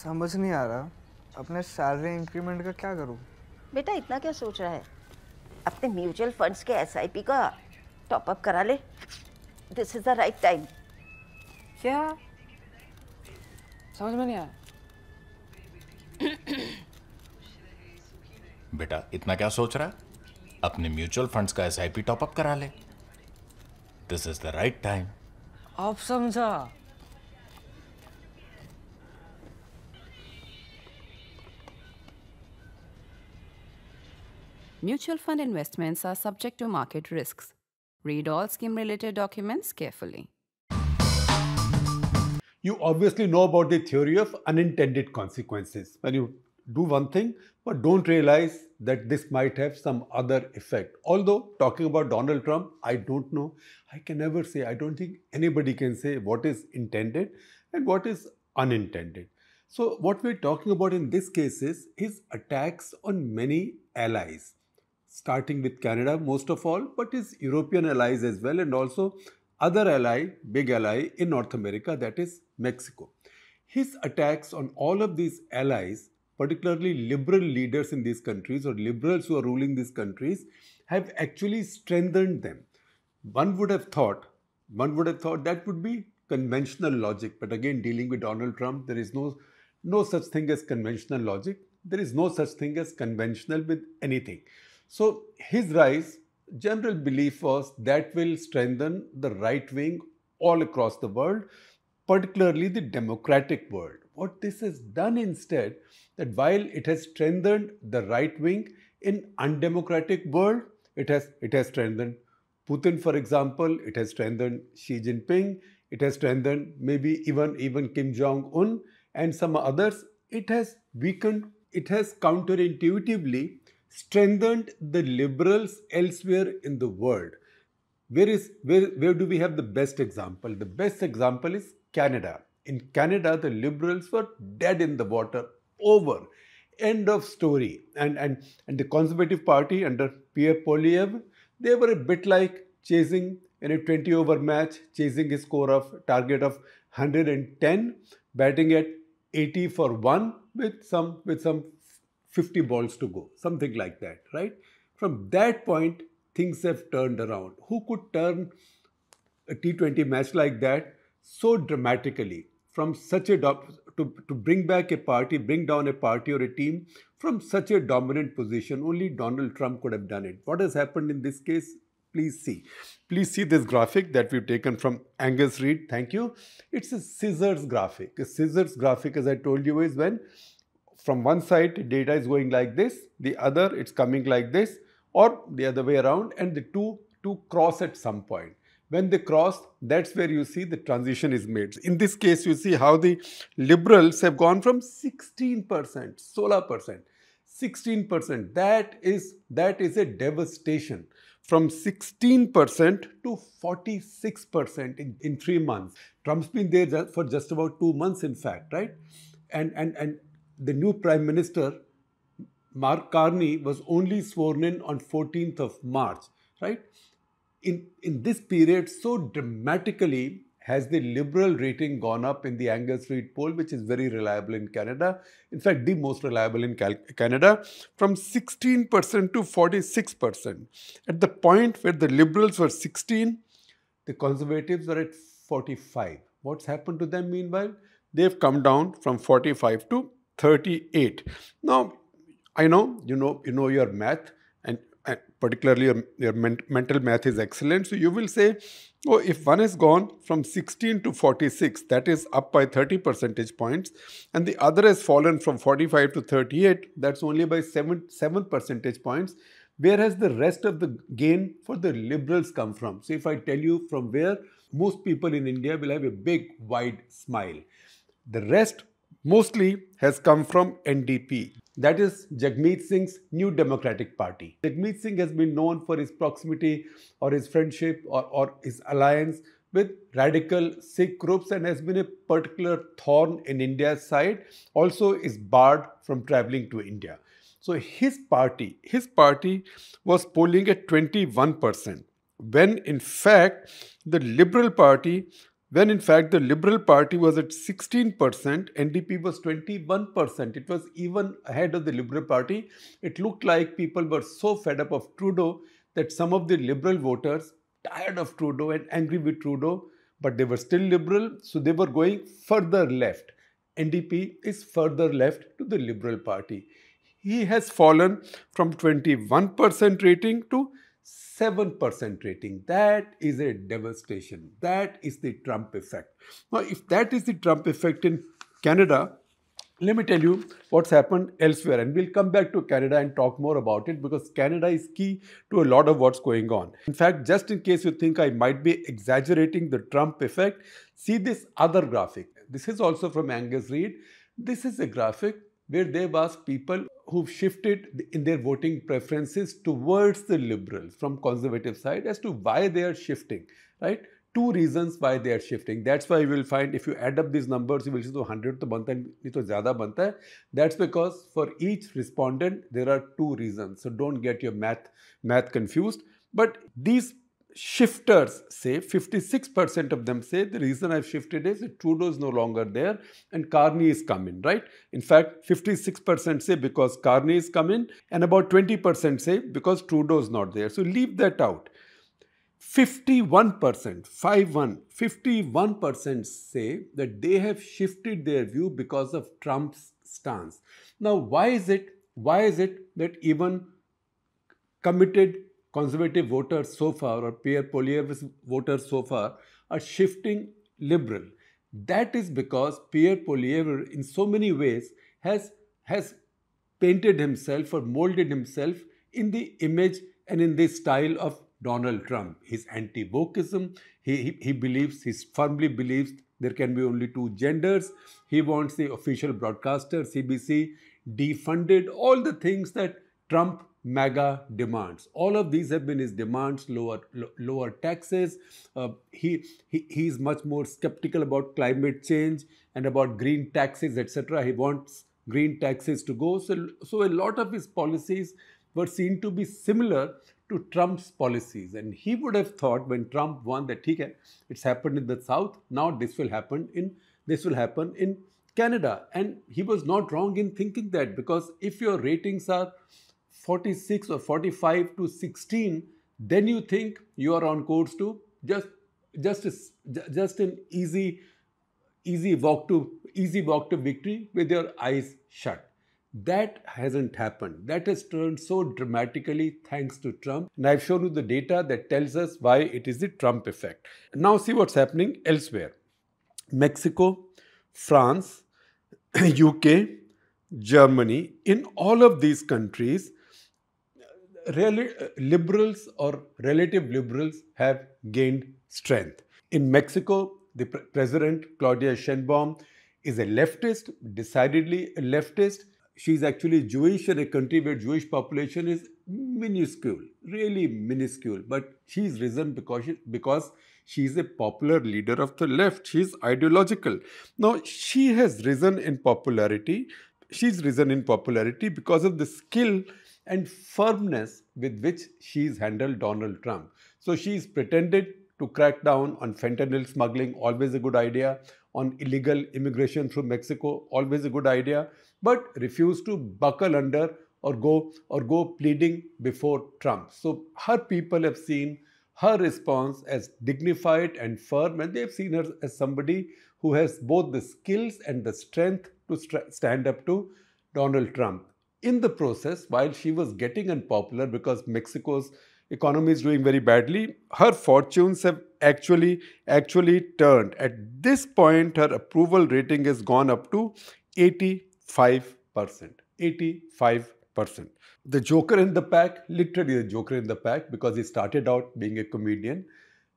समझ नहीं आ रहा अपने सैलरी इंक्रीमेंट का क्या करूं। बेटा इतना क्या सोच रहा है? अपने म्यूचुअल फंड्स के एसआईपी का टॉप अप करा ले। This is the right time. क्या समझ में नहीं आया? बेटा इतना क्या सोच रहा है? अपने म्यूचुअल फंड्स का एसआईपी टॉप अप करा ले। This is the right time. अब समझा। Mutual fund investments are subject to market risks. Read all scheme-related documents carefully. You obviously know about the theory of unintended consequences. When you do one thing, but don't realize that this might have some other effect. Although, talking about Donald Trump, I don't know. I can never say, I don't think anybody can say what is intended and what is unintended. So, what we're talking about in this case is his attacks on many allies, starting with Canada most of all, but his European allies as well, and also other ally, big ally in North America, that is Mexico. His attacks on all of these allies, particularly liberal leaders in these countries or liberals who are ruling these countries, have actually strengthened them. One would have thought that would be conventional logic, but again, dealing with Donald Trump, there is no such thing as conventional logic. There is no such thing as conventional with anything. So his rise, general belief was that will strengthen the right wing all across the world, particularly the democratic world. What this has done instead, that while it has strengthened the right wing in undemocratic world, it has strengthened Putin, for example, it has strengthened Xi Jinping, it has strengthened maybe even Kim Jong-un and some others. It has weakened, it has counterintuitively strengthened the liberals elsewhere in the world. Where do we have the best example? The best example is Canada. In Canada, the liberals were dead in the water, over, end of story. And the Conservative Party under Pierre Poilievre, they were a bit like chasing in a 20-over match, chasing a score of target of 110, batting at 80 for 1 with some 50 balls to go, something like that, right? From that point, things have turned around. Who could turn a T20 match like that so dramatically from such a to bring back a party, bring down a party or a team from such a dominant position? Only Donald Trump could have done it. What has happened in this case? Please see this graphic that we've taken from Angus Reid. Thank you. It's a scissors graphic. A scissors graphic, as I told you, is when from one side data is going like this, the other it's coming like this, or the other way around, and the two cross at some point. When they cross, that's where you see the transition is made. In this case, you see how the liberals have gone from 16%, 16%. 16%. That is a devastation. From 16% to 46% in 3 months. Trump's been there for just about 2 months, in fact, right? And the new Prime Minister, Carney, was only sworn in on 14th of March, right? In this period, so dramatically has the liberal rating gone up in the Angus Reid poll, which is very reliable in Canada. In fact, the most reliable in Canada, from 16% to 46%. At the point where the liberals were 16, the conservatives were at 45. What's happened to them meanwhile? They've come down from 45 to 38. Now, I know you know your math, and particularly your mental math is excellent. So you will say, oh, if one has gone from 16 to 46, that is up by 30 percentage points, and the other has fallen from 45 to 38, that's only by 7 percentage points. Where has the rest of the gain for the liberals come from? So if I tell you from where, most people in India will have a big, wide smile. The rest mostly has come from NDP. That is Jagmeet Singh's New Democratic Party. Jagmeet Singh has been known for his proximity or his friendship or his alliance with radical Sikh groups and has been a particular thorn in India's side. Also is barred from traveling to India. So his party was polling at 21%, when in fact the Liberal Party when in fact the Liberal Party was at 16%, NDP was 21%. It was even ahead of the Liberal Party. It looked like people were so fed up of Trudeau that some of the Liberal voters, tired of Trudeau and angry with Trudeau, but they were still Liberal, so they were going further left. NDP is further left to the Liberal Party. He has fallen from 21% rating to 7% rating. That is a devastation. That is the Trump effect. Now, if that is the Trump effect in Canada, let me tell you what's happened elsewhere. And we'll come back to Canada and talk more about it because Canada is key to a lot of what's going on. In fact, just in case you think I might be exaggerating the Trump effect, see this other graphic. This is also from Angus Reid. This is a graphic where they've asked people who've shifted in their voting preferences towards the Liberals from conservative side as to why they are shifting, right? Two reasons why they are shifting. That's why you will find if you add up these numbers, you will see 100 to banta hai, to zyada banta hai. That's because for each respondent, there are two reasons. So don't get your math confused. But these shifters say, 56% of them say the reason I've shifted is that Trudeau is no longer there and Carney is coming, right? In fact, 56% say because Carney is coming and about 20% say because Trudeau is not there. So leave that out. 51%, 51% say that they have shifted their view because of Trump's stance. Now, why is it that even committed conservative voters so far or Pierre Poilievre's voters so far are shifting liberal? That is because Pierre Poilievre in so many ways has painted himself or molded himself in the image and in the style of Donald Trump. His anti-wokeism, he firmly believes there can be only two genders. He wants the official broadcaster, CBC, defunded, all the things that Trump MAGA demands. All of these have been his demands, lower taxes. He's much more skeptical about climate change and about green taxes, etc. He wants green taxes to go. So a lot of his policies were seen to be similar to Trump's policies. And he would have thought when Trump won that it's happened in the South, now this will happen in Canada. And he was not wrong in thinking that, because if your ratings are 46 or 45 to 16, then you think you are on course to just an easy walk to victory with your eyes shut. That hasn't happened. That has turned so dramatically thanks to Trump. And I've shown you the data that tells us why it is the Trump effect. Now see what's happening elsewhere. Mexico, France, UK, Germany, in all of these countries, liberals or relative liberals have gained strength. In Mexico, the President Claudia Sheinbaum is a leftist, decidedly a leftist. She's actually Jewish in a country where Jewish population is minuscule, really minuscule. But she's risen because she's a popular leader of the left. She's ideological. Now, she has risen in popularity. She's risen in popularity because of the skill and firmness with which she's handled Donald Trump. So she's pretended to crack down on fentanyl smuggling, always a good idea, on illegal immigration through Mexico, always a good idea, but refused to buckle under or go pleading before Trump. So her people have seen her response as dignified and firm, and they've seen her as somebody who has both the skills and the strength to stand up to Donald Trump. In the process, while she was getting unpopular because Mexico's economy is doing very badly, her fortunes have actually turned. At this point, her approval rating has gone up to 85%. 85%. The joker in the pack, literally the joker in the pack, because he started out being a comedian,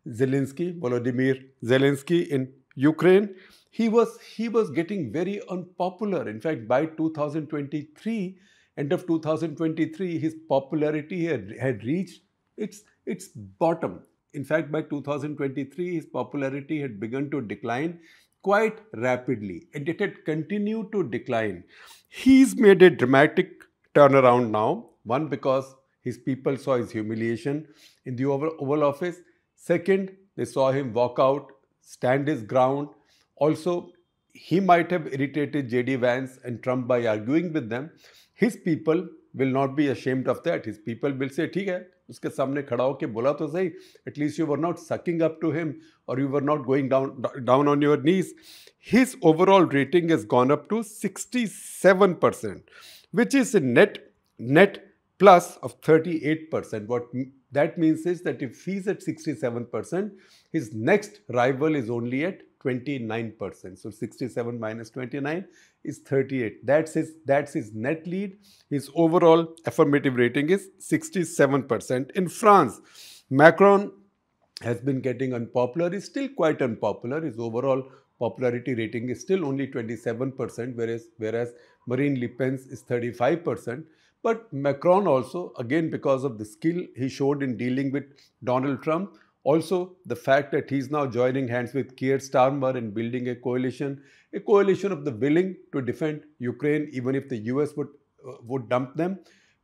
Volodymyr Zelenskyy in Ukraine, he was getting very unpopular. In fact, by 2023, end of 2023, his popularity had reached its bottom. In fact, by 2023, his popularity had begun to decline quite rapidly, and it had continued to decline. He's made a dramatic turnaround now. One, because his people saw his humiliation in the Oval Office. Second, they saw him walk out stand his ground. Also, he might have irritated J.D. Vance and Trump by arguing with them. His people will not be ashamed of that. His people will say, ठीक है, उसके सामने खड़ा होके बोला तो सही. At least you were not sucking up to him, or you were not going down on your knees. His overall rating has gone up to 67%, which is a net plus of 38%. What that means is that if he's at 67%, his next rival is only at 29%. So 67 minus 29 is 38. That's his net lead. His overall affirmative rating is 67%. In France, Macron has been getting unpopular. He's still quite unpopular. His overall popularity rating is still only 27%, whereas Marine Le Pen's is 35%. But Macron also, again, because of the skill he showed in dealing with Donald Trump, also the fact that he's now joining hands with Keir Starmer and building a coalition of the willing to defend Ukraine, even if the US would dump them.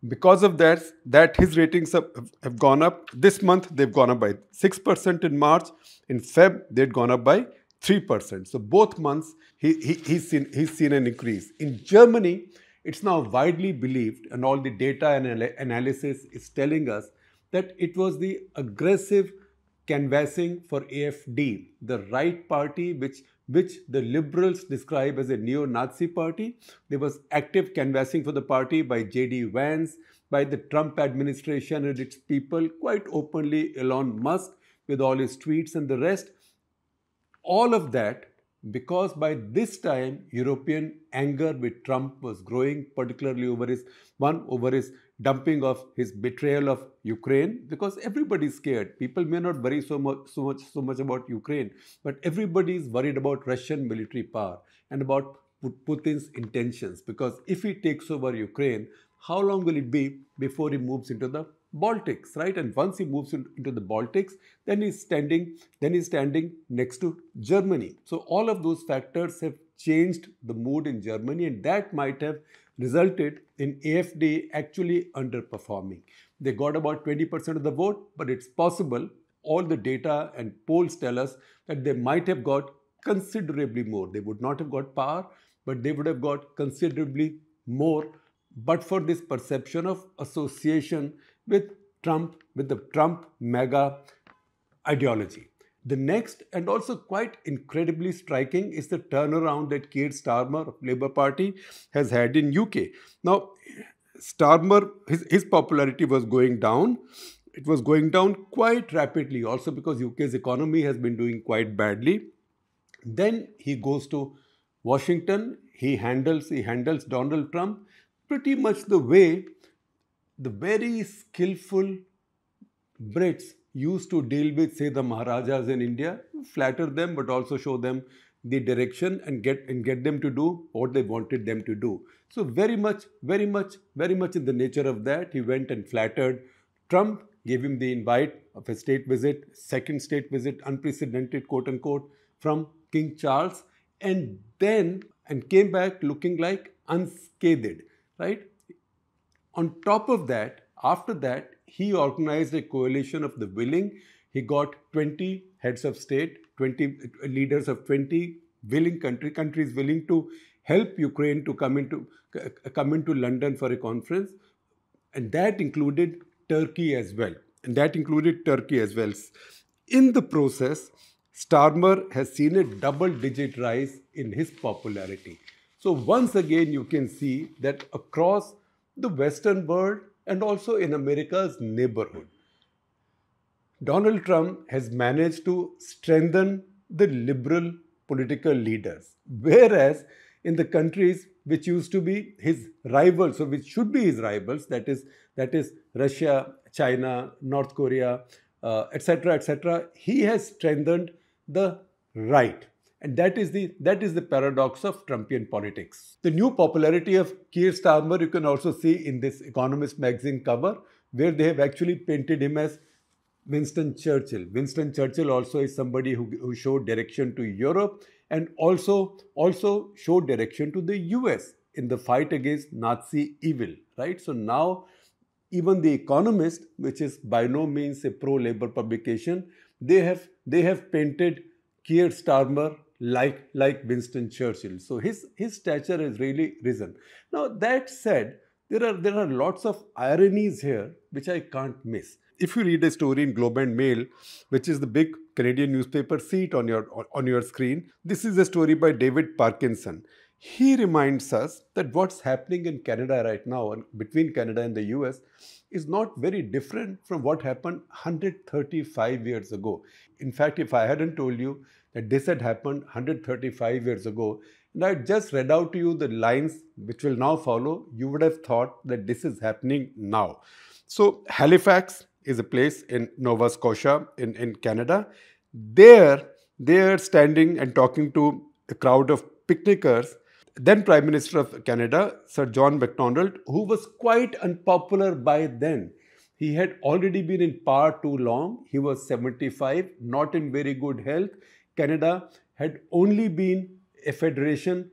Because of that his ratings have gone up. This month, they've gone up by 6%. In March. In Feb, they'd gone up by 3%. So both months, he's seen an increase. In Germany, it's now widely believed, and all the data and analysis is telling us, that it was the aggressive canvassing for AfD, the right party which the liberals describe as a neo-Nazi party. There was active canvassing for the party by J.D. Vance, by the Trump administration and its people, quite openly Elon Musk with all his tweets and the rest. All of that because by this time, European anger with Trump was growing, particularly over his dumping of his betrayal of Ukraine, because everybody's scared. People may not worry so much about Ukraine, but everybody is worried about Russian military power and about Putin's intentions. Because if he takes over Ukraine, how long will it be before he moves into the Baltics, right? And once he moves into the Baltics, then he's standing next to Germany. So all of those factors have changed the mood in Germany, and that might have resulted in AfD actually underperforming. They got about 20% of the vote, but it's possible, all the data and polls tell us, that they might have got considerably more. They would not have got power, but they would have got considerably more, but for this perception of association with Trump, with the Trump mega ideology. The next, and also quite incredibly striking, is the turnaround that Keir Starmer of Labour Party has had in UK. Now, Starmer, his popularity was going down. It was going down quite rapidly, also because UK's economy has been doing quite badly. Then he goes to Washington. He handles Donald Trump pretty much the way the very skillful Brits used to deal with, say, the Maharajas in India, flatter them but also show them the direction and get them to do what they wanted them to do. So very much in the nature of that, he went and flattered Trump, gave him the invite of a state visit, second state visit, unprecedented, quote unquote, from King Charles, and came back looking like unscathed, right? On top of that, after that, he organized a coalition of the willing. He got 20 heads of state, 20 leaders of 20 willing countries willing to help Ukraine to come into London for a conference, and that included Turkey as well. In the process, Starmer has seen a double-digit rise in his popularity. So once again, you can see that across the Western world and also in America's neighborhood, Donald Trump has managed to strengthen the liberal political leaders. Whereas in the countries which used to be his rivals, or which should be his rivals, that is Russia, China, North Korea, etc., he has strengthened the right. And that is the paradox of Trumpian politics. The new popularity of Keir Starmer you can also see in this Economist magazine cover, where they have actually painted him as Winston Churchill. Winston Churchill also is somebody who showed direction to Europe and also showed direction to the US in the fight against Nazi evil, right? So now even the Economist, which is by no means a pro-labor publication, they have painted Keir Starmer, like Winston Churchill. So his stature has really risen. Now that said, there are lots of ironies here which I can't miss. If you read a story in Globe and Mail, which is the big Canadian newspaper, see it on your screen. This is a story by David Parkinson. He reminds us that what's happening in Canada right now, and between Canada and the US, is not very different from what happened 135 years ago. In fact, if I hadn't told you that this had happened 135 years ago, and I just read out to you the lines which will now follow, you would have thought that this is happening now. So Halifax is a place in Nova Scotia in Canada. There, they are standing and talking to a crowd of picnickers. Then Prime Minister of Canada, Sir John Macdonald, who was quite unpopular by then. He had already been in power too long. He was 75, not in very good health. Canada had only been a federation,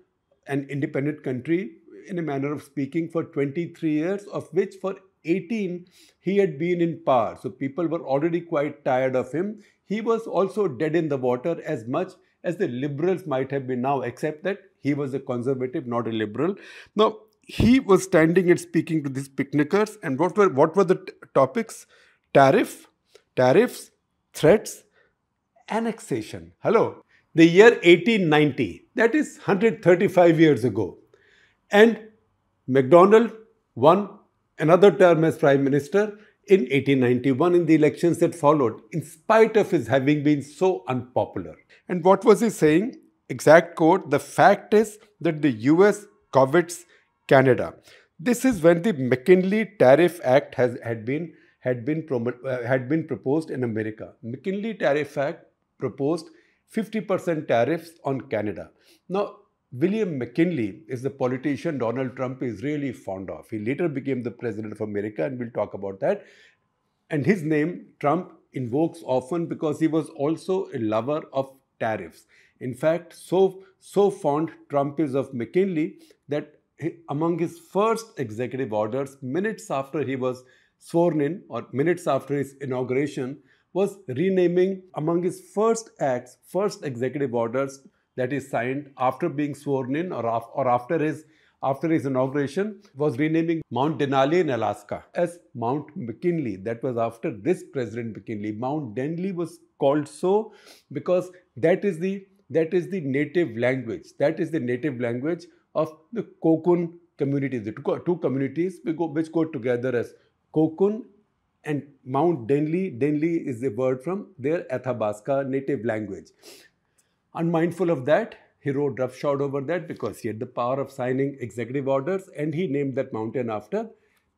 an independent country, in a manner of speaking, for 23 years, of which for 18 he had been in power. So people were already quite tired of him. He was also dead in the water as much as the liberals might have been now, except that he was a conservative, not a liberal. Now, he was standing and speaking to these picnickers, and what were the topics? Tariffs, threats, annexation. Hello. The year 1890, that is 135 years ago. And Macdonald won another term as Prime Minister in 1891 in the elections that followed, in spite of his having been so unpopular. And what was he saying? Exact quote, "The fact is that the US covets Canada." This is when the McKinley Tariff Act had been proposed in America. McKinley Tariff Act proposed 50% tariffs on Canada. Now, William McKinley is the politician Donald Trump is really fond of. He later became the president of America, and we'll talk about that. And his name, Trump, invokes often because he was also a lover of tariffs. In fact, so fond Trump is of McKinley that among his first executive orders, minutes after he was sworn in, or minutes after his inauguration, was renaming, among his first acts, first executive orders that he signed after being sworn in or after his inauguration, was renaming Mount Denali in Alaska as Mount McKinley. That was after this President McKinley. Mount Denali was called so because that is the native language. That is the native language of the Kokun community. The two communities which go together as Kokun and Mount Denali. Denali is a word from their Athabasca native language. Unmindful of that, he rode roughshod over that because he had the power of signing executive orders, and he named that mountain after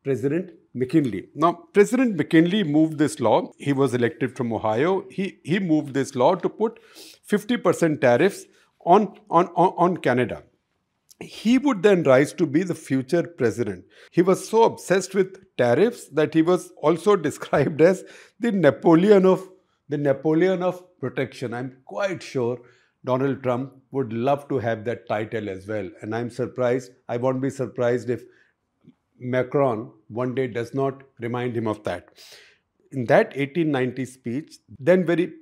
President McKinley. Now, President McKinley moved this law. He was elected from Ohio. He moved this law to put 50% tariffs on Canada. He would then rise to be the future president. He was so obsessed with tariffs that he was also described as the Napoleon of protection. I'm quite sure Donald Trump would love to have that title as well. And I won't be surprised if Macron one day does not remind him of that. In that 1890 speech, then very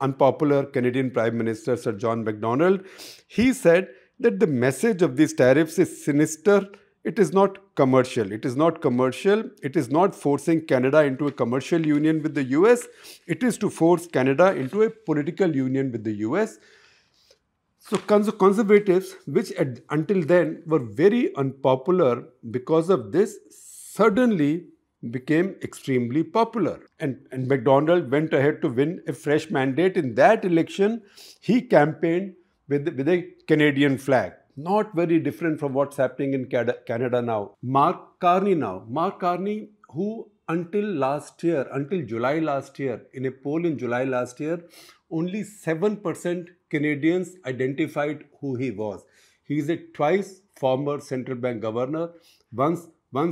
unpopular Canadian Prime Minister Sir John Macdonald, he said that the message of these tariffs is sinister. It is not commercial. It is not forcing Canada into a commercial union with the US. It is to force Canada into a political union with the US. So conservatives, which until then were very unpopular because of this, suddenly became extremely popular. And Macdonald went ahead to win a fresh mandate. In that election, he campaigned with a Canadian flag. Not very different from what's happening in Canada now. Mark Carney, who until July last year, in a poll in July last year, only 7% Canadians identified who he was. He is a twice former central bank governor, once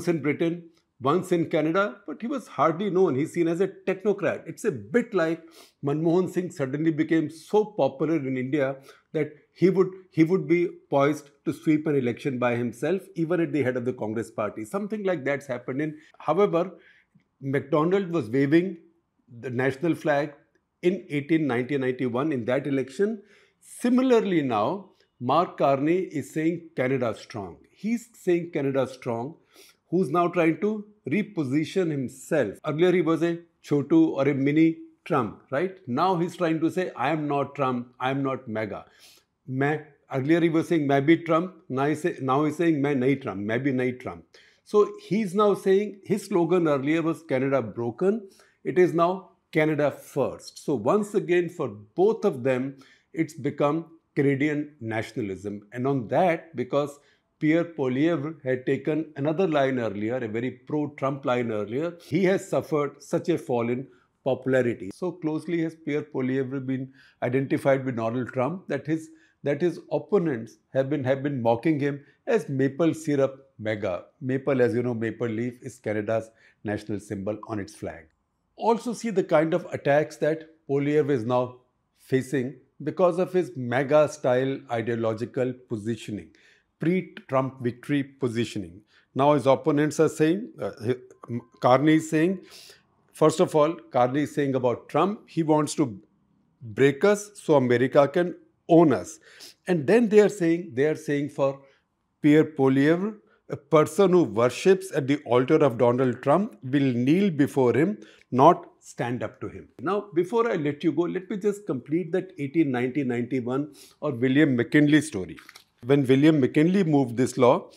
in Britain, once in Canada, but he was hardly known. He's seen as a technocrat. It's a bit like Manmohan Singh suddenly became so popular in India that he would be poised to sweep an election by himself, even at the head of the Congress party. Something like that's happened in. However, Macdonald was waving the national flag in 1991 in that election. Similarly now, Mark Carney is saying Canada strong. He's saying Canada strong, who's now trying to reposition himself. Earlier he was a Chotu or a mini Trump, right? Now he's trying to say, I am not Trump, I am not mega. Earlier he was saying, मैं भी Trump, now he's saying, मैं नहीं Trump, मैं भी नहीं Trump. So he's now saying, his slogan earlier was Canada broken, it is now Canada first. So once again, for both of them, it's become Canadian nationalism. And on that, because Pierre Poilievre had taken another line earlier, a very pro-Trump line earlier, he has suffered such a fall in popularity. So closely has Pierre Poilievre been identified with Donald Trump that his opponents have been mocking him as maple syrup mega. Maple, as you know, maple leaf is Canada's national symbol on its flag. Also see the kind of attacks that Poilievre is now facing because of his mega style ideological positioning, pre-Trump victory positioning. Now his opponents are saying, Carney is saying, first of all, Carney is saying about Trump, he wants to break us so America can own us. And then they are saying for Pierre Poilievre, a person who worships at the altar of Donald Trump will kneel before him, not stand up to him. Now, before I let you go, let me just complete that 1890-91 or William McKinley story. When William McKinley moved this law,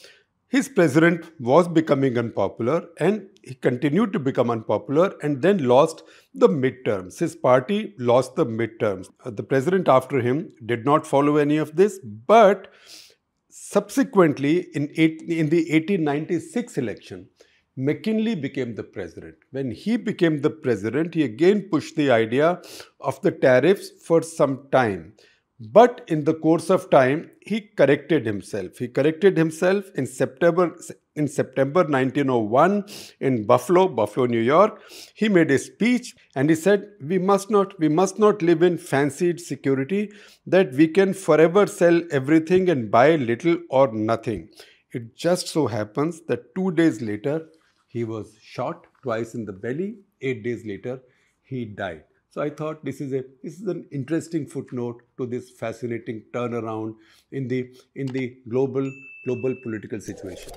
his president was becoming unpopular and he continued to become unpopular and then lost the midterms. His party lost the midterms. The president after him did not follow any of this, but subsequently in the 1896 election, McKinley became the president. When he became the president, he again pushed the idea of the tariffs for some time. But in the course of time, he corrected himself. He corrected himself in September 1901 in Buffalo, New York. He made a speech and he said, we must not live in fancied security that we can forever sell everything and buy little or nothing. It just so happens that 2 days later, he was shot twice in the belly. 8 days later, he died. So I thought this is an interesting footnote to this fascinating turnaround in the global political situation.